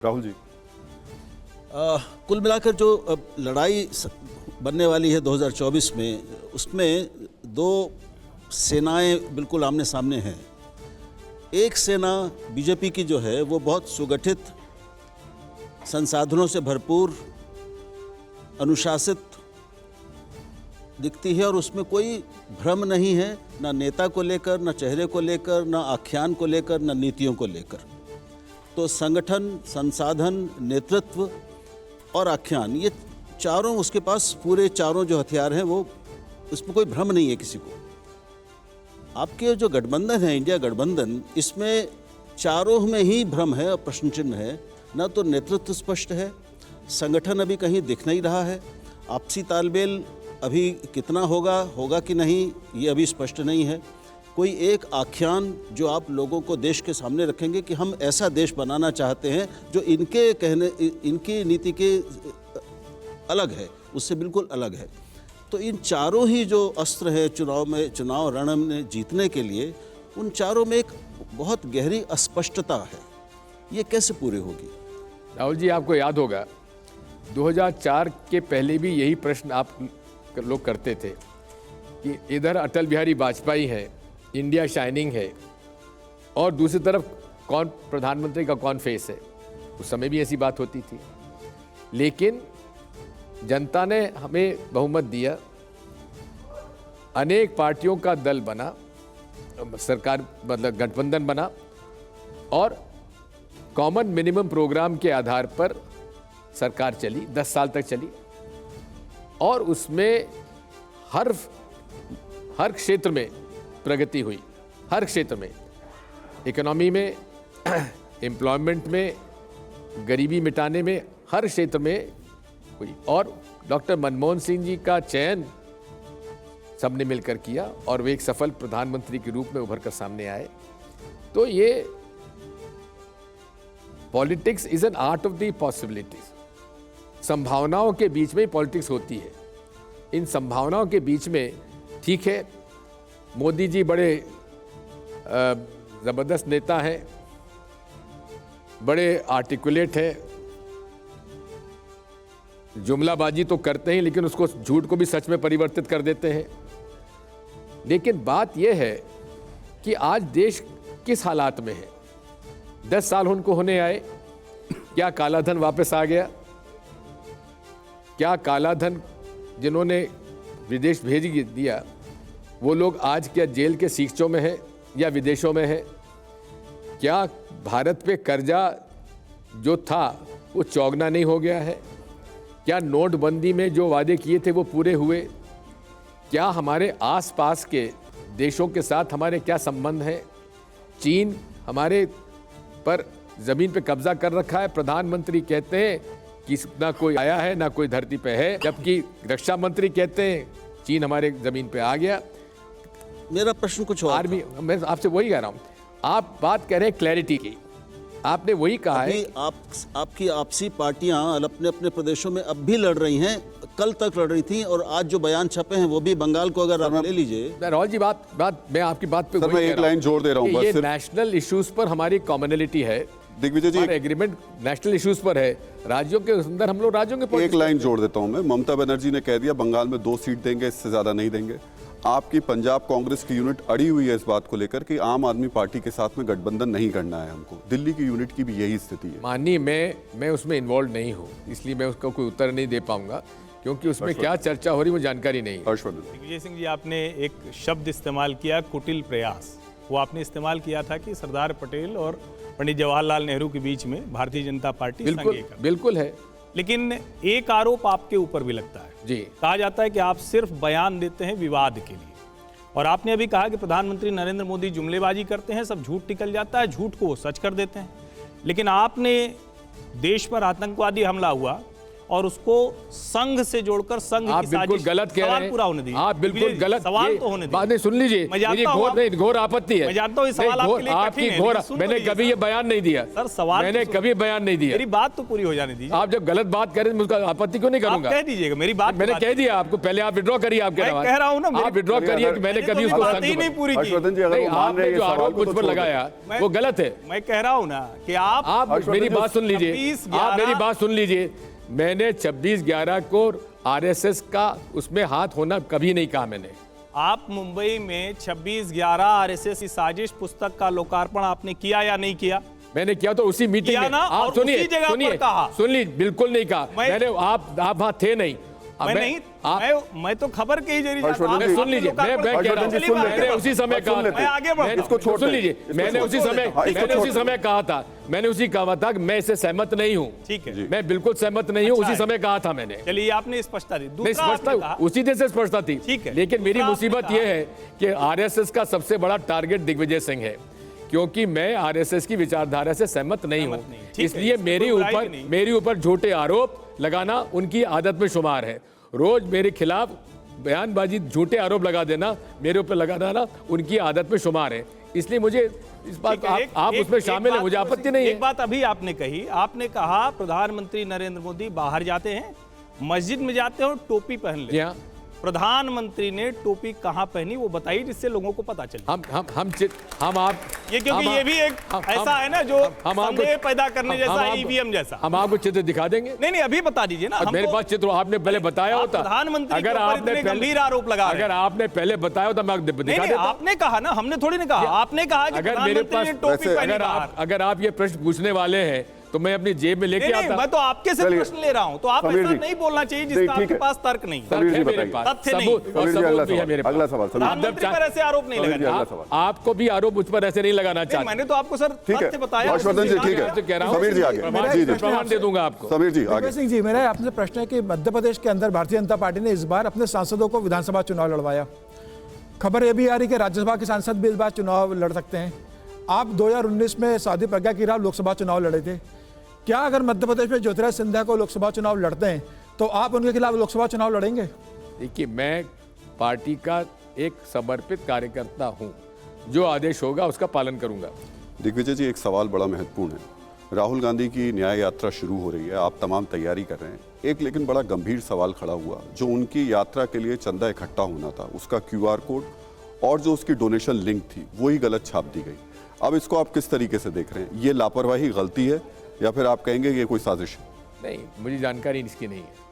राहुल जी, कुल मिलाकर जो अब लड़ाई बनने वाली है 2024 में, उसमें दो सेनाएं बिल्कुल आमने सामने हैं। एक सेना बीजेपी की जो है वो बहुत सुगठित, संसाधनों से भरपूर, अनुशासित दिखती है और उसमें कोई भ्रम नहीं है, ना नेता को लेकर, ना चेहरे को लेकर, ना आख्यान को लेकर, ना नीतियों को लेकर। तो संगठन, संसाधन, नेतृत्व और आख्यान, ये चारों उसके पास, पूरे चारों जो हथियार हैं वो, इसमें कोई भ्रम नहीं है किसी को। आपके जो गठबंधन है, इंडिया गठबंधन, इसमें चारों में ही भ्रम है और प्रश्न चिन्ह है। ना तो नेतृत्व स्पष्ट है, संगठन अभी कहीं दिख नहीं रहा है, आपसी तालमेल अभी कितना होगा कि नहीं, ये अभी स्पष्ट नहीं है। कोई एक आख्यान जो आप लोगों को देश के सामने रखेंगे कि हम ऐसा देश बनाना चाहते हैं जो इनके कहने, इनकी नीति के अलग है, उससे बिल्कुल अलग है। तो इन चारों ही जो अस्त्र है चुनाव रण में जीतने के लिए, उन चारों में एक बहुत गहरी अस्पष्टता है। ये कैसे पूरी होगी? राहुल जी, आपको याद होगा 2004 के पहले भी यही प्रश्न आप लोग करते थे कि इधर अटल बिहारी वाजपेयी है, इंडिया शाइनिंग है, और दूसरी तरफ कौन प्रधानमंत्री का कौन फेस है। उस समय भी ऐसी बात होती थी, लेकिन जनता ने हमें बहुमत दिया, अनेक पार्टियों का दल बना, सरकार मतलब गठबंधन बना, और कॉमन मिनिमम प्रोग्राम के आधार पर सरकार चली, 10 साल तक चली, और उसमें हर क्षेत्र में प्रगति हुई, हर क्षेत्र में, इकोनॉमी में, एम्प्लॉयमेंट में, गरीबी मिटाने में, हर क्षेत्र में हुई। और डॉक्टर मनमोहन सिंह जी का चयन सबने मिलकर किया और वे एक सफल प्रधानमंत्री के रूप में उभर कर सामने आए। तो ये politics is an art of the possibilities. संभावनाओं के बीच में पॉलिटिक्स होती है। इन संभावनाओं के बीच में, ठीक है, मोदी जी बड़े ज़बरदस्त नेता हैं, बड़े आर्टिकुलेट हैं, जुमलाबाजी तो करते हैं, लेकिन उसको, झूठ को भी सच में परिवर्तित कर देते हैं। लेकिन बात यह है कि आज देश किस हालात में है। 10 साल उनको होने आए, क्या कालाधन वापस आ गया? क्या कालाधन जिन्होंने विदेश भेज दिया, वो लोग आज क्या जेल के सीखचों में है या विदेशों में है? क्या भारत पे कर्जा जो था वो चौगना नहीं हो गया है? क्या नोटबंदी में जो वादे किए थे वो पूरे हुए? क्या हमारे आसपास के देशों के साथ हमारे क्या संबंध हैं? चीन हमारे पर ज़मीन पे कब्जा कर रखा है। प्रधानमंत्री कहते हैं कि ना कोई आया है, ना कोई धरती पे है, जबकि रक्षा मंत्री कहते हैं चीन हमारे ज़मीन पे आ गया। मेरा प्रश्न कुछ और आर्मी, मैं आपसे वही कह रहा हूँ। आप बात कह रहे हैं क्लैरिटी की, आपने वही कहा है। आपकी आपसी पार्टियां अपने अपने प्रदेशों में अब भी लड़ रही हैं, कल तक लड़ रही थी, और आज जो बयान छपे हैं वो भी, बंगाल को अगर आप ले लीजिए। राहुल जी, मैं आपकी बात पे सर मैं एक लाइन जोड़ दे रहा हूँ, ये नेशनल इश्यूज पर हमारी कॉमनलिटी है। दिग्विजय जी, एग्रीमेंट नेशनल इश्यूज पर है, राज्यों के अंदर हम लोग राज्यों के। एक लाइन जोड़ देता हूं मैं। ममता बनर्जी ने कह दिया बंगाल में 2 सीट देंगे, इससे ज्यादा नहीं देंगे। आपकी पंजाब कांग्रेस की यूनिट अड़ी हुई है इस बात को लेकर कि आम आदमी पार्टी के साथ में गठबंधन नहीं करना है हमको। दिल्ली की यूनिट की भी यही स्थिति है। माननीय, मैं उसमें इन्वॉल्व नहीं हूँ, इसलिए मैं उसका कोई उत्तर नहीं दे पाऊंगा, क्योंकि उसमें क्या चर्चा हो रही वो जानकारी नहीं है। हर्षवर्धन, विजय सिंह जी, आपने एक शब्द इस्तेमाल किया, कुटिल प्रयास। वो आपने इस्तेमाल किया था कि सरदार पटेल और पंडित जवाहरलाल नेहरू के बीच में भारतीय जनता पार्टी बिल्कुल है। लेकिन एक आरोप आपके ऊपर भी लगता है जी। कहा जाता है कि आप सिर्फ बयान देते हैं विवाद के लिए, और आपने अभी कहा कि प्रधानमंत्री नरेंद्र मोदी जुमलेबाजी करते हैं, सब झूठ निकल जाता है, झूठ को वो सच कर देते हैं। लेकिन आपने देश पर आतंकवादी हमला हुआ और उसको संघ से जोड़कर संघ आप की बिल्कुल साजिश। गलत कह सवाल रहे हैं। पूरा होने दीजिए। आप बिल्कुल गलत सवाल तो होने दीजिए। बात नहीं, सुन लीजिए। मैं जानता मेरी हूं घोर आप- नहीं, घोर आपत्ति है। मैं जानता हूं ये सवाल नहीं, आपके लिए आपकी कठिन है, घोर, लेकिन सुन मैंने लीजिए कभी सर। ये बयान नहीं दिया सर, सवाल मैंने तो कभी बयान नहीं दिया। मेरी बात तो पूरी हो जाने दीजिए। आप जब गलत बात करें तो उसका आपत्ति क्यों नहीं आप करूंगा? कह दीजिएगा मेरी बात। मैंने कह दिया आपको, पहले आप विड्रॉ करिए आपके मैं सवाल। कह रहा हूं ना, आप विड्रॉ करिए कि मैंने कभी उसको बात ही नहीं पूरी की। हर्षवर्धन जी, अगर नहीं, वो मान रहे आपने हैं जो इस सवाल आरोप को मुझ तो पर छोड़ दें। लगाया वो गलत है। मैं कह रहा हूं ना कि आप मेरी बात सुन लीजिए। 26/11 आप मेरी बात सुन लीजिए। मैंने 26/11 को आरएसएस का उसमें हाथ होना कभी नहीं कहा मैंने। आप मुंबई में 26/11 आरएसएस की साजिश पुस्तक का लोकार्पण आपने किया या नहीं किया? मैंने किया तो उसी मीटिंग किया में। ना, आप और सुनिए, उसी जगह पर सुनिए, कहा। सुन लीजिए, बिल्कुल नहीं कहा मैंने। आप वहां थे नहीं। मैं नहीं, मैं तो खबर के ही जरिए हर्षवर्धन आप- जी, सुन लीजिए, मैं कह रहा हर्षवर्धन जी, हूं, सुन लेते मैंने हैं। उसी समय सुन कहा लेते था। हैं। मैं आगे बढ़ता हूं। इसको छोड़ सुन दें, लीजिए, इसको मैंने छोड़ उसी दें। समय हाँ, इसको मैंने छोड़ उसी दें। समय कहा था, मैंने उसी कहा था कि मैं इससे सहमत नहीं हूं। ठीक है। मैं बिल्कुल सहमत नहीं हूं, अच्छा उसी है। समय कहा था मैंने। चलिए आपने स्पष्टता दी। नहीं, दूसरा आपने स्पष्टता कहा- उसी दिन से स्पष्टता थी। ठीक है। लेकिन मेरी दूसरा आपने मुसीबत कहा- यह है कि आरएसएस का सबसे बड़ा टारगेट दिग्विजय सिंह है, क्योंकि मैं आरएसएस की विचारधारा से सहमत नहीं हूं। नहीं, ठीक है, इसलिए इसमें कोई बुराई नहीं। मेरे ऊपर झूठे आरोप लगाना उनकी आदत में शुमार है। रोज मेरे खिलाफ बयानबाजी, झूठे आरोप लगा देना, मेरे ऊपर लगा देना उनकी आदत में शुमार है। इसलिए मुझे इस बात ठीक है, आप उसमें शामिल हैं, मुझे आपत्ति नहीं है। एक बात अभी आपने कही, आपने कहा प्रधानमंत्री नरेंद्र मोदी बाहर जाते हैं, मस्जिद में जाते हैं और टोपी पहन जी लेते हैं। हाँ, प्रधानमंत्री ने टोपी कहां पहनी वो बताइए, जिससे लोगों को पता चले। हम आप ये क्योंकि हम- ये भी एक हम- ऐसा है ना जो हम आपको- संदेह पैदा करने जैसा, हम आपको- ईवीएम जैसा। हम आपको चित्र दिखा देंगे। नहीं नहीं, अभी बता दीजिए ना। और मेरे हमको- पास चित्र आपने पहले बताया आप होता। प्रधानमंत्री के ऊपर इतने गंभीर आरोप लगा रहे अगर हैं। आपने पहले बताया होता मैं आपको नहीं दिखा नहीं, देता। आपने कहा ना, हमने थोड़ी नहीं कहा। आपने कहा कि अगर मेरे प्रधानमंत्री पास ने टोपी वैसे- पहनी बाहर। अगर आप ये प्रश्न पूछने वाले हैं तो मैं अपनी जेब में लेके नहीं नहीं, आता। मैं तो आपके से चलिए। प्रश्न ले रहा हूं, तो आप समीर ऐसा जी। नहीं बोलना चाहिए नहीं, जिसका ठीक आपके है। पास तर्क नहीं। तर्क समीर जी है मेरे बताइए। पास, तथ्य नहीं। सबूत और समीर जी, अगला सबूत भी है सवाल, मेरे पास। अगला सवाल, समीर जी। प्रधानमंत्री पर ऐसे आरोप नहीं समीर जी, लगाना। अगला सवाल। आपको भी आरोप मुझ पर ऐसे नहीं लगाना नहीं, चाहते। मैंने तो आपको सर ठीक है। तथ्य बताया। हर्षवर्धन जी, ठीक मैं तो कह रहा है। हूं, समीर जी आगे। प्रमाण- जी जी प्रमाण दे दूंगा आपको। समीर जी आगे। दिग्विजय सिंह जी, मेरा आपसे प्रश्न है कि मध्य प्रदेश के अंदर भारतीय जनता पार्टी ने इस बार अपने सांसदों को विधानसभा चुनाव लड़वाया। खबर यह भी आ रही कि राज्यसभा के सांसद भी इस बार चुनाव लड़ सकते हैं। आप 2019 में साध्वी प्रज्ञा के खिलाफ लोकसभा चुनाव लड़े थे। क्या अगर मध्य प्रदेश में ज्योतिरादित्य सिंधिया को लोकसभा चुनाव लड़ते हैं तो आप उनके खिलाफ लोकसभा चुनाव लड़ेंगे? देखिए, मैं पार्टी का एक समर्पित कार्यकर्ता हूं, जो आदेश होगा उसका पालन करूंगा। दिग्विजय जी, एक सवाल बड़ा महत्वपूर्ण है। राहुल गांधी की न्याय यात्रा शुरू हो रही है, आप तमाम तैयारी कर रहे हैं। एक लेकिन बड़ा गंभीर सवाल खड़ा हुआ, जो उनकी यात्रा के लिए चंदा इकट्ठा होना था, उसका QR कोड और जो उसकी डोनेशन लिंक थी वही गलत छाप दी गई। अब इसको आप किस तरीके से देख रहे हैं? ये लापरवाही, गलती है, या फिर आप कहेंगे ये कोई साजिश है? नहीं, मुझे जानकारी इसकी नहीं है।